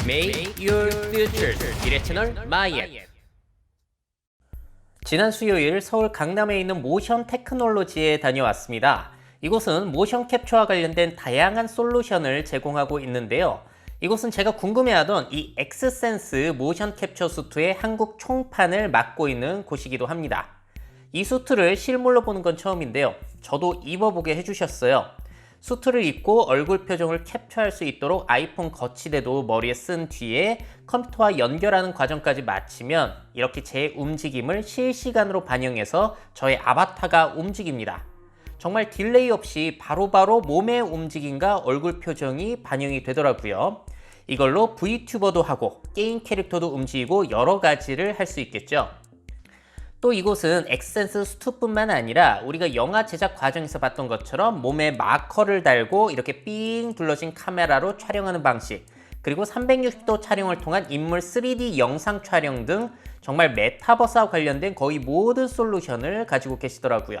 Make your future 미래 채널 마이앱. 지난 수요일 서울 강남에 있는 모션 테크놀로지에 다녀왔습니다. 이곳은 모션 캡처와 관련된 다양한 솔루션을 제공하고 있는데요. 이곳은 제가 궁금해하던 이 엑스센스 모션 캡처 수트의 한국 총판을 맡고 있는 곳이기도 합니다. 이 수트를 실물로 보는 건 처음인데요. 저도 입어보게 해주셨어요. 수트를 입고 얼굴 표정을 캡처할 수 있도록 아이폰 거치대도 머리에 쓴 뒤에 컴퓨터와 연결하는 과정까지 마치면 이렇게 제 움직임을 실시간으로 반영해서 저의 아바타가 움직입니다. 정말 딜레이 없이 바로바로 몸의 움직임과 얼굴 표정이 반영이 되더라고요. 이걸로 VTu버도 하고 게임 캐릭터도 움직이고 여러 가지를 할 수 있겠죠. 또 이곳은 엑스센스 수트뿐만 아니라 우리가 영화 제작 과정에서 봤던 것처럼 몸에 마커를 달고 이렇게 삥 둘러진 카메라로 촬영하는 방식, 그리고 360도 촬영을 통한 인물 3D 영상 촬영 등 정말 메타버스와 관련된 거의 모든 솔루션을 가지고 계시더라고요.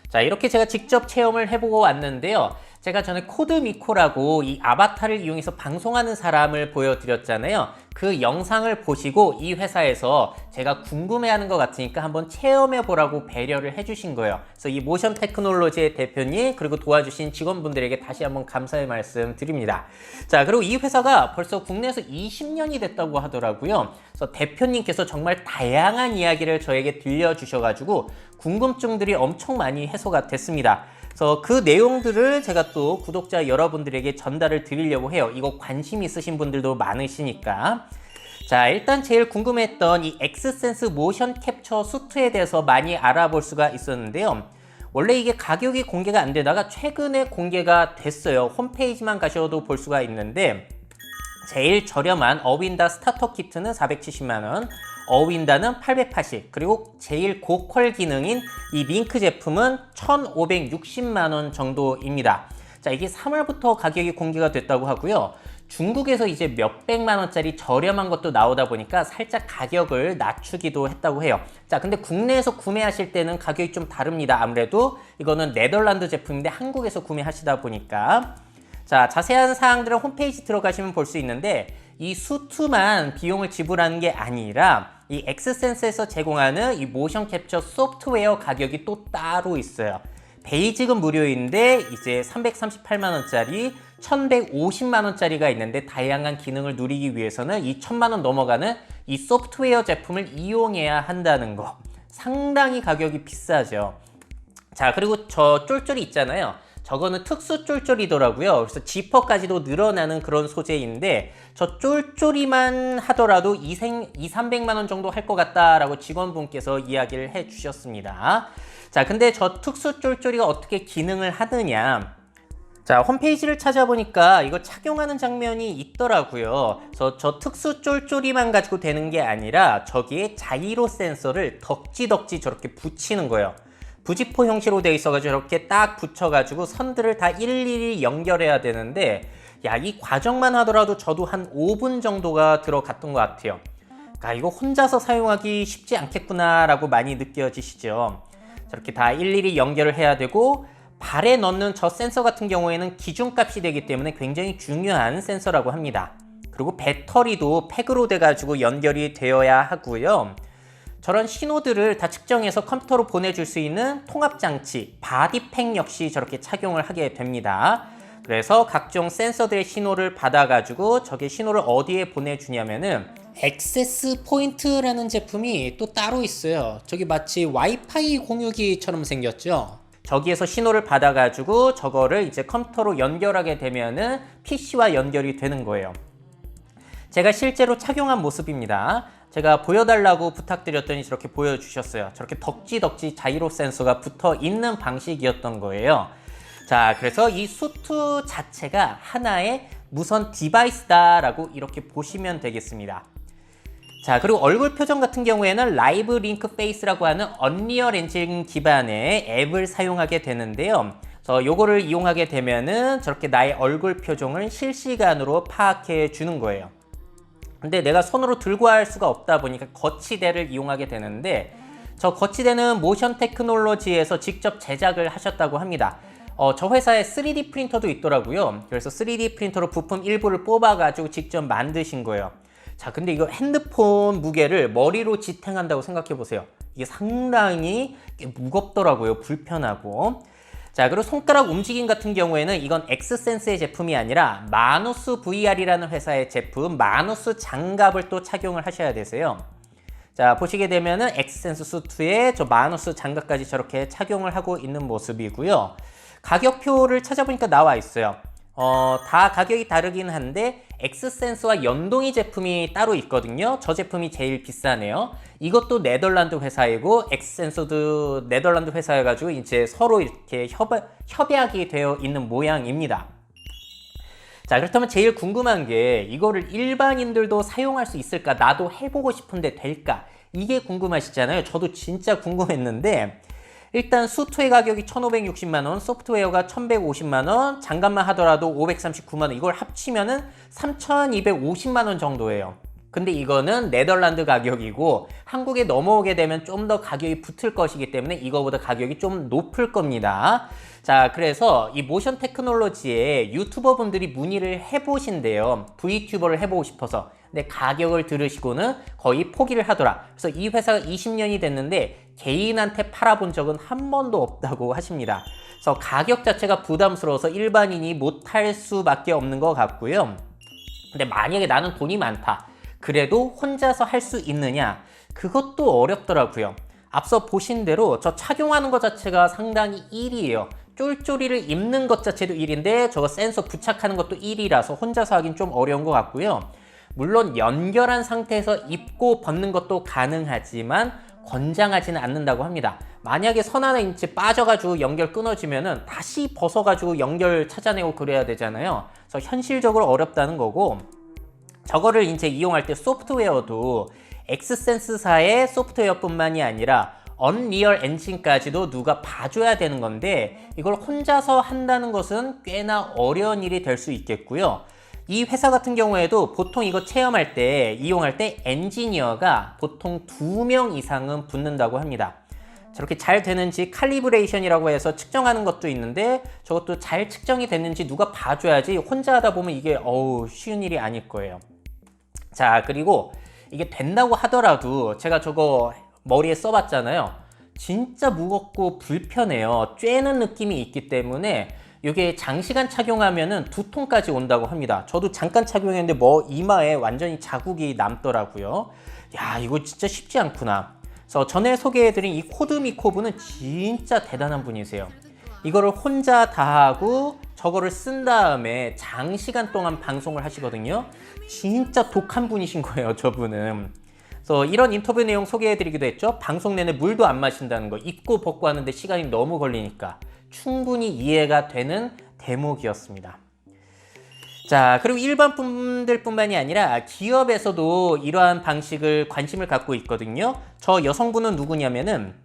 자, 이렇게 제가 직접 체험을 해보고 왔는데요. 제가 전에 코드미코라고 이 아바타를 이용해서 방송하는 사람을 보여드렸잖아요. 그 영상을 보시고 이 회사에서 제가 궁금해하는 것 같으니까 한번 체험해보라고 배려를 해주신 거예요. 그래서 이 모션 테크놀로지의 대표님 그리고 도와주신 직원분들에게 다시 한번 감사의 말씀 드립니다. 자, 그리고 이 회사가 벌써 국내에서 20년이 됐다고 하더라고요. 그래서 대표님께서 정말 다양한 이야기를 저에게 들려주셔가지고 궁금증들이 엄청 많이 해소가 됐습니다. 그래서 그 내용들을 제가 또 구독자 여러분들에게 전달을 드리려고 해요. 이거 관심 있으신 분들도 많으시니까. 자, 일단 제일 궁금했던 이 엑스센스 모션 캡처 수트에 대해서 많이 알아볼 수가 있었는데요. 원래 이게 가격이 공개가 안 되다가 최근에 공개가 됐어요. 홈페이지만 가셔도 볼 수가 있는데 제일 저렴한 어윈다 스타터 키트는 470만원, 어윈다는 880, 그리고 제일 고퀄 기능인 이 링크 제품은 1560만원 정도입니다. 자, 이게 3월부터 가격이 공개가 됐다고 하고요. 중국에서 이제 몇백만원짜리 저렴한 것도 나오다 보니까 살짝 가격을 낮추기도 했다고 해요. 자, 근데 국내에서 구매하실 때는 가격이 좀 다릅니다. 아무래도 이거는 네덜란드 제품인데 한국에서 구매하시다 보니까. 자, 자세한 사항들은 홈페이지 들어가시면 볼 수 있는데 이 수트만 비용을 지불하는 게 아니라 이 엑스센스에서 제공하는 이 모션 캡처 소프트웨어 가격이 또 따로 있어요. 베이직은 무료인데 이제 338만원짜리, 1150만원짜리가 있는데 다양한 기능을 누리기 위해서는 이 1000만원 넘어가는 이 소프트웨어 제품을 이용해야 한다는 거. 상당히 가격이 비싸죠. 자, 그리고 저 쫄쫄이 있잖아요. 저거는 특수 쫄쫄이더라고요. 그래서 지퍼까지도 늘어나는 그런 소재인데 저 쫄쫄이만 하더라도 300만원 정도 할 것 같다라고 직원분께서 이야기를 해 주셨습니다. 자, 근데 저 특수 쫄쫄이가 어떻게 기능을 하느냐. 자, 홈페이지를 찾아보니까 이거 착용하는 장면이 있더라고요. 저 특수 쫄쫄이만 가지고 되는 게 아니라 저기에 자이로 센서를 덕지덕지 저렇게 붙이는 거예요. 부직포 형식으로 되어 있어가지고 이렇게 딱 붙여가지고 선들을 다 일일이 연결해야 되는데 야, 이 과정만 하더라도 저도 한 5분 정도가 들어갔던 것 같아요. 아, 이거 혼자서 사용하기 쉽지 않겠구나 라고 많이 느껴지시죠. 저렇게 다 일일이 연결을 해야 되고 발에 넣는 저 센서 같은 경우에는 기준값이 되기 때문에 굉장히 중요한 센서라고 합니다. 그리고 배터리도 팩으로 돼가지고 연결이 되어야 하고요. 저런 신호들을 다 측정해서 컴퓨터로 보내줄 수 있는 통합장치, 바디팩 역시 저렇게 착용을 하게 됩니다. 그래서 각종 센서들의 신호를 받아가지고 저게 신호를 어디에 보내주냐면은 액세스 포인트라는 제품이 또 따로 있어요. 저기 마치 와이파이 공유기처럼 생겼죠. 저기에서 신호를 받아가지고 저거를 이제 컴퓨터로 연결하게 되면은 PC와 연결이 되는 거예요. 제가 실제로 착용한 모습입니다. 제가 보여달라고 부탁드렸더니 저렇게 보여주셨어요. 저렇게 덕지덕지 자이로 센서가 붙어 있는 방식이었던 거예요. 자, 그래서 이 수트 자체가 하나의 무선 디바이스다라고 이렇게 보시면 되겠습니다. 자, 그리고 얼굴 표정 같은 경우에는 라이브 링크 페이스라고 하는 언리얼 엔진 기반의 앱을 사용하게 되는데요. 그래서 요거를 이용하게 되면은 저렇게 나의 얼굴 표정을 실시간으로 파악해 주는 거예요. 근데 내가 손으로 들고 할 수가 없다 보니까 거치대를 이용하게 되는데 저 거치대는 모션 테크놀로지에서 직접 제작을 하셨다고 합니다. 저 회사에 3D 프린터도 있더라고요. 그래서 3D 프린터로 부품 일부를 뽑아가지고 직접 만드신 거예요. 자, 근데 이거 핸드폰 무게를 머리로 지탱한다고 생각해 보세요. 이게 상당히 무겁더라고요. 불편하고. 자, 그리고 손가락 움직임 같은 경우에는 이건 엑스센스의 제품이 아니라 마누스 VR이라는 회사의 제품 마누스 장갑을 또 착용을 하셔야 되세요. 자, 보시게 되면은 엑스센스 수트에 저 마누스 장갑까지 저렇게 착용을 하고 있는 모습이고요. 가격표를 찾아보니까 나와 있어요. 다 가격이 다르긴 한데 엑스센스와 연동이 제품이 따로 있거든요. 저 제품이 제일 비싸네요. 이것도 네덜란드 회사이고 엑스센스도 네덜란드 회사여가지고 이제 서로 이렇게 협약이 되어 있는 모양입니다. 자, 그렇다면 제일 궁금한 게 이거를 일반인들도 사용할 수 있을까? 나도 해보고 싶은데 될까? 이게 궁금하시잖아요. 저도 진짜 궁금했는데 일단 수트의 가격이 1,560만원, 소프트웨어가 1,150만원, 장갑만 하더라도 539만원, 이걸 합치면은 3,250만원 정도예요. 근데 이거는 네덜란드 가격이고 한국에 넘어오게 되면 좀 더 가격이 붙을 것이기 때문에 이거보다 가격이 좀 높을 겁니다. 자, 그래서 이 모션 테크놀로지에 유튜버 분들이 문의를 해보신대요. V튜버를 해보고 싶어서. 근데 가격을 들으시고는 거의 포기를 하더라. 그래서 이 회사가 20년이 됐는데 개인한테 팔아본 적은 한 번도 없다고 하십니다. 그래서 가격 자체가 부담스러워서 일반인이 못할 수밖에 없는 것 같고요. 근데 만약에 나는 돈이 많다. 그래도 혼자서 할 수 있느냐? 그것도 어렵더라고요. 앞서 보신 대로 저 착용하는 것 자체가 상당히 일이에요. 쫄쫄이를 입는 것 자체도 일인데 저거 센서 부착하는 것도 일이라서 혼자서 하긴 좀 어려운 것 같고요. 물론 연결한 상태에서 입고 벗는 것도 가능하지만 권장하지는 않는다고 합니다. 만약에 선 하나 인치 빠져가지고 연결 끊어지면은 다시 벗어가지고 연결 찾아내고 그래야 되잖아요. 그래서 현실적으로 어렵다는 거고, 저거를 이제 이용할 때 소프트웨어도 엑스센스사의 소프트웨어뿐만이 아니라 언리얼 엔진까지도 누가 봐줘야 되는 건데 이걸 혼자서 한다는 것은 꽤나 어려운 일이 될 수 있겠고요. 이 회사 같은 경우에도 보통 이거 체험할 때, 이용할 때 엔지니어가 보통 2명 이상은 붙는다고 합니다. 저렇게 잘 되는지 칼리브레이션이라고 해서 측정하는 것도 있는데 저것도 잘 측정이 됐는지 누가 봐줘야지 혼자 하다 보면 이게 쉬운 일이 아닐 거예요. 자, 그리고 이게 된다고 하더라도 제가 저거 머리에 써봤잖아요. 진짜 무겁고 불편해요. 쬐는 느낌이 있기 때문에 이게 장시간 착용하면은 두통까지 온다고 합니다. 저도 잠깐 착용했는데 이마에 완전히 자국이 남더라고요. 야, 이거 진짜 쉽지 않구나. 그래서 전에 소개해드린 이 코드미코브는 진짜 대단한 분이세요. 이거를 혼자 다 하고 저거를 쓴 다음에 장시간 동안 방송을 하시거든요. 진짜 독한 분이신 거예요, 저분은. 그래서 이런 인터뷰 내용 소개해드리기도 했죠. 방송 내내 물도 안 마신다는 거, 입고 벗고 하는데 시간이 너무 걸리니까 충분히 이해가 되는 대목이었습니다. 자, 그리고 일반 분들뿐만이 아니라 기업에서도 이러한 방식을 관심을 갖고 있거든요. 저 여성분은 누구냐면은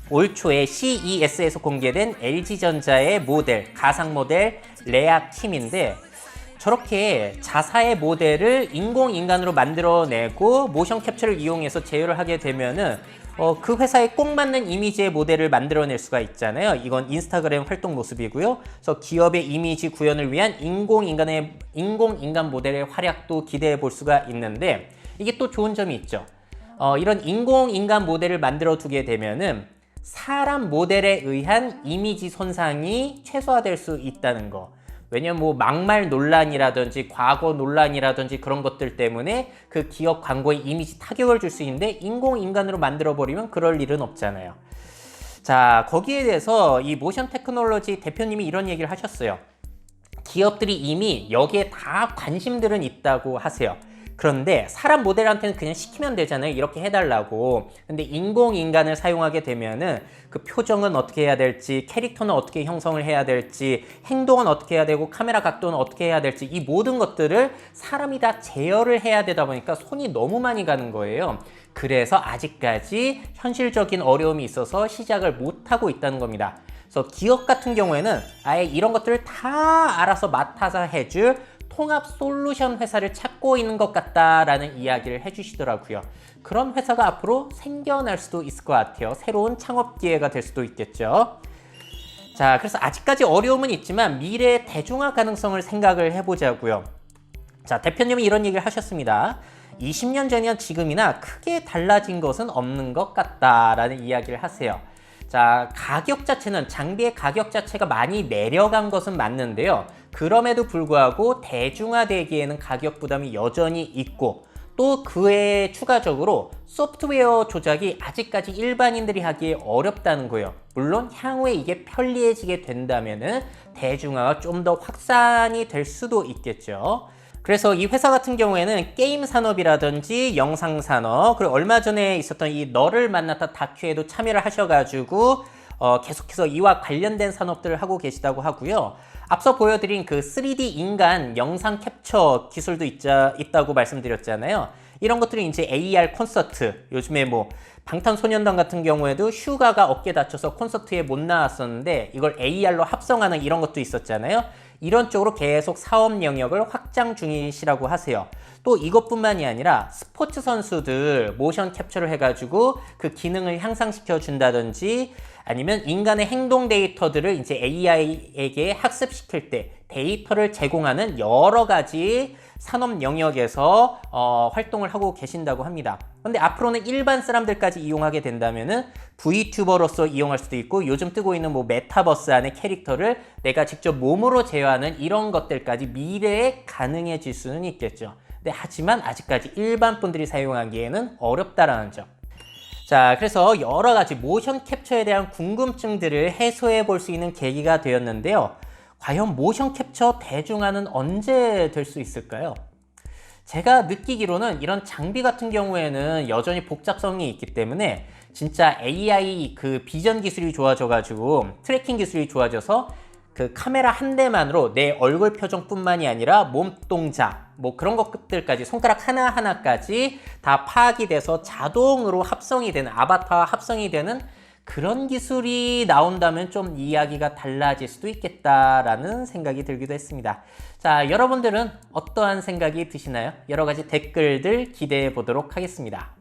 올 초에 CES에서 공개된 LG전자의 모델, 가상 모델 레아 킴인데 저렇게 자사의 모델을 인공인간으로 만들어내고 모션 캡처를 이용해서 제어를 하게 되면은 그 회사에 꼭 맞는 이미지의 모델을 만들어낼 수가 있잖아요. 이건 인스타그램 활동 모습이고요. 그래서 기업의 이미지 구현을 위한 인공인간 모델의 활약도 기대해 볼 수가 있는데 이게 또 좋은 점이 있죠. 이런 인공인간 모델을 만들어 두게 되면은 사람 모델에 의한 이미지 손상이 최소화될 수 있다는 거. 왜냐면 막말 논란이라든지 과거 논란이라든지 그런 것들 때문에 그 기업 광고에 이미지 타격을 줄 수 있는데 인공인간으로 만들어버리면 그럴 일은 없잖아요. 자, 거기에 대해서 이 모션 테크놀로지 대표님이 이런 얘기를 하셨어요. 기업들이 이미 여기에 다 관심들은 있다고 하세요. 그런데 사람 모델한테는 그냥 시키면 되잖아요. 이렇게 해달라고. 근데 인공인간을 사용하게 되면은 그 표정은 어떻게 해야 될지, 캐릭터는 어떻게 형성을 해야 될지, 행동은 어떻게 해야 되고, 카메라 각도는 어떻게 해야 될지, 이 모든 것들을 사람이 다 제어를 해야 되다 보니까 손이 너무 많이 가는 거예요. 그래서 아직까지 현실적인 어려움이 있어서 시작을 못하고 있다는 겁니다. 그래서 기업 같은 경우에는 아예 이런 것들을 다 알아서 맡아서 해줄 통합 솔루션 회사를 찾고 있는 것 같다라는 이야기를 해주시더라고요. 그런 회사가 앞으로 생겨날 수도 있을 것 같아요. 새로운 창업 기회가 될 수도 있겠죠. 자, 그래서 아직까지 어려움은 있지만 미래의 대중화 가능성을 생각을 해보자고요. 자, 대표님이 이런 얘기를 하셨습니다. 20년 전이나 지금이나 크게 달라진 것은 없는 것 같다라는 이야기를 하세요. 자, 가격 자체는 장비의 가격 자체가 많이 내려간 것은 맞는데요. 그럼에도 불구하고 대중화되기에는 가격 부담이 여전히 있고 또 그에 추가적으로 소프트웨어 조작이 아직까지 일반인들이 하기에 어렵다는 거예요. 물론 향후에 이게 편리해지게 된다면은 대중화가 좀 더 확산이 될 수도 있겠죠. 그래서 이 회사 같은 경우에는 게임 산업이라든지 영상 산업, 그리고 얼마 전에 있었던 이 너를 만났다 다큐에도 참여를 하셔가지고 계속해서 이와 관련된 산업들을 하고 계시다고 하고요. 앞서 보여드린 그 3D 인간 영상 캡처 기술도 있다고 말씀드렸잖아요. 이런 것들이 이제 AR 콘서트, 요즘에 뭐 방탄소년단 같은 경우에도 슈가가 어깨 다쳐서 콘서트에 못 나왔었는데 이걸 AR로 합성하는 이런 것도 있었잖아요. 이런 쪽으로 계속 사업 영역을 확장 중이시라고 하세요. 또 이것뿐만이 아니라 스포츠 선수들 모션 캡처를 해가지고 그 기능을 향상시켜 준다든지 아니면 인간의 행동 데이터들을 이제 AI에게 학습시킬 때 데이터를 제공하는 여러 가지 산업 영역에서 활동을 하고 계신다고 합니다. 근데 앞으로는 일반 사람들까지 이용하게 된다면은 VTuber로서 이용할 수도 있고 요즘 뜨고 있는 뭐 메타버스 안의 캐릭터를 내가 직접 몸으로 제어하는 이런 것들까지 미래에 가능해질 수는 있겠죠. 근데 하지만 아직까지 일반 분들이 사용하기에는 어렵다라는 점. 자, 그래서 여러 가지 모션 캡처에 대한 궁금증들을 해소해 볼 수 있는 계기가 되었는데요. 과연 모션 캡처 대중화는 언제 될 수 있을까요? 제가 느끼기로는 이런 장비 같은 경우에는 여전히 복잡성이 있기 때문에 진짜 AI 그 비전 기술이 좋아져가지고 트래킹 기술이 좋아져서 그 카메라 한 대만으로 내 얼굴 표정뿐만이 아니라 몸 동작 뭐 그런 것들까지 손가락 하나하나까지 다 파악이 돼서 자동으로 합성이 되는 아바타와 합성이 되는 그런 기술이 나온다면 좀 이야기가 달라질 수도 있겠다라는 생각이 들기도 했습니다. 자, 여러분들은 어떠한 생각이 드시나요? 여러 가지 댓글들 기대해 보도록 하겠습니다.